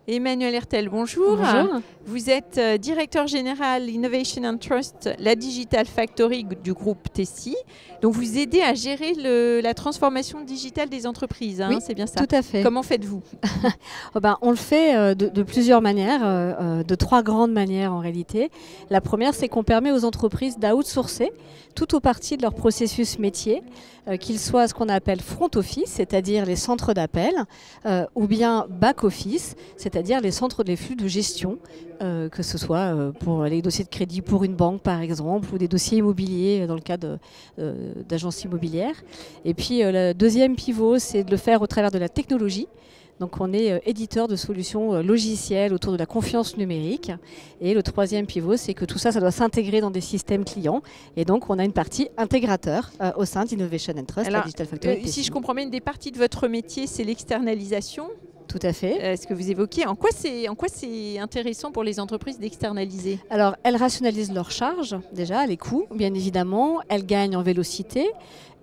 Emmanuel Hertel, bonjour. Bonjour. Vous êtes directeur général Innovation and Trust, la Digital Factory du groupe Tessi. Donc vous aidez à gérer la transformation digitale des entreprises, hein, Oui, c'est bien ça? Tout à fait. Comment faites-vous? On le fait de plusieurs manières, de 3 grandes manières en réalité. La première, c'est qu'on permet aux entreprises d'outsourcer tout ou partie de leur processus métier, qu'ils soient ce qu'on appelle front office, c'est-à-dire les centres d'appel, ou bien back office, c'est-à-dire les centres des flux de gestion, que ce soit pour les dossiers de crédit pour une banque par exemple, ou des dossiers immobiliers dans le cas d'agences immobilières. Et puis le deuxième pivot, c'est de le faire au travers de la technologie. Donc on est éditeur de solutions logicielles autour de la confiance numérique. Et le troisième pivot, c'est que tout ça, ça doit s'intégrer dans des systèmes clients. Et donc on a une partie intégrateur au sein d'Innovation and Trust, la Digital Factory. Si je comprends bien, une des parties de votre métier, c'est l'externalisation. Tout à fait. Ce que vous évoquiez, en quoi c'est intéressant pour les entreprises d'externaliser? Alors, elles rationalisent leurs charges, déjà, les coûts, bien évidemment. Elles gagnent en vélocité.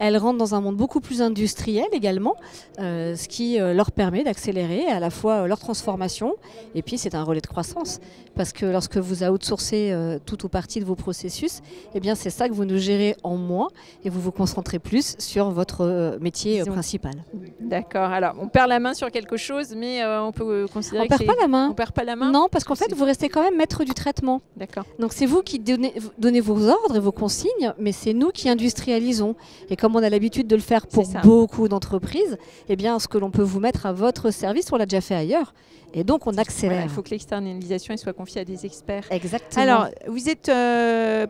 Elles rentrent dans un monde beaucoup plus industriel également, ce qui leur permet d'accélérer à la fois leur transformation et puis c'est un relais de croissance. Parce que lorsque vous outsourcez tout ou partie de vos processus, eh bien c'est ça que vous nous gérez en moins et vous vous concentrez plus sur votre métier principal. D'accord. Alors, on perd la main sur quelque chose, mais on peut considérer que c'est... On perd pas la main. On perd pas la main? Non, parce qu'en fait, vous restez quand même maître du traitement. D'accord. Donc c'est vous qui donnez vos ordres et vos consignes, mais c'est nous qui industrialisons. Et comme on a l'habitude de le faire pour beaucoup d'entreprises, eh bien, ce que l'on peut vous mettre à votre service, on l'a déjà fait ailleurs. Et donc, on accélère. Voilà, il faut que l'externalisation soit confiée à des experts. Exactement. Alors, vous êtes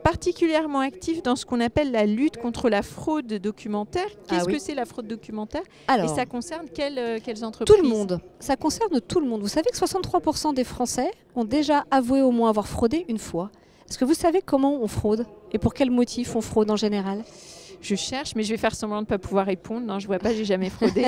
particulièrement actif dans ce qu'on appelle la lutte contre la fraude documentaire. Qu'est-ce que c'est la fraude documentaire? Et ça concerne quelles entreprises? Tout le monde. Ça concerne tout le monde. Vous savez que 63% des Français ont déjà avoué au moins avoir fraudé une fois. Est-ce que vous savez comment on fraude? Et pour quel motif on fraude en général? Je cherche, mais je vais faire semblant de ne pas pouvoir répondre. Non, je ne vois pas, j'ai jamais fraudé.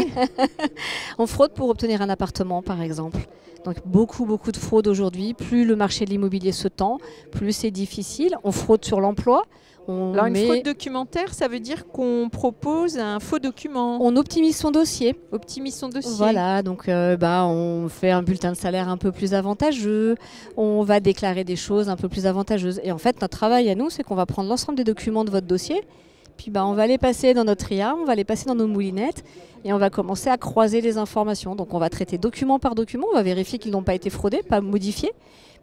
On fraude pour obtenir un appartement, par exemple. Donc beaucoup de fraude aujourd'hui. Plus le marché de l'immobilier se tend, plus c'est difficile. On fraude sur l'emploi. Alors une fraude documentaire, ça veut dire qu'on propose un faux document. On optimise son dossier. Optimise son dossier. Voilà, donc on fait un bulletin de salaire un peu plus avantageux. On va déclarer des choses un peu plus avantageuses. Et en fait, notre travail à nous, c'est qu'on va prendre l'ensemble des documents de votre dossier. Puis on va les passer dans notre IA, on va les passer dans nos moulinettes et on va commencer à croiser les informations. Donc on va traiter document par document, on va vérifier qu'ils n'ont pas été fraudés, pas modifiés.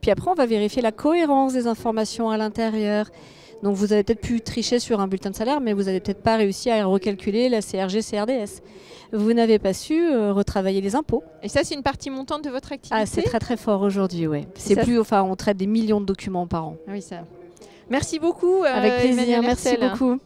Puis après on va vérifier la cohérence des informations à l'intérieur. Donc vous avez peut-être pu tricher sur un bulletin de salaire, mais vous n'avez peut-être pas réussi à recalculer la CRG, CRDS. Vous n'avez pas su retravailler les impôts. Et ça, c'est une partie montante de votre activité? Ah, c'est très très fort aujourd'hui, oui. On traite des millions de documents par an. Oui, ça. Merci beaucoup. Avec plaisir, Emmanuel merci Hertel. beaucoup.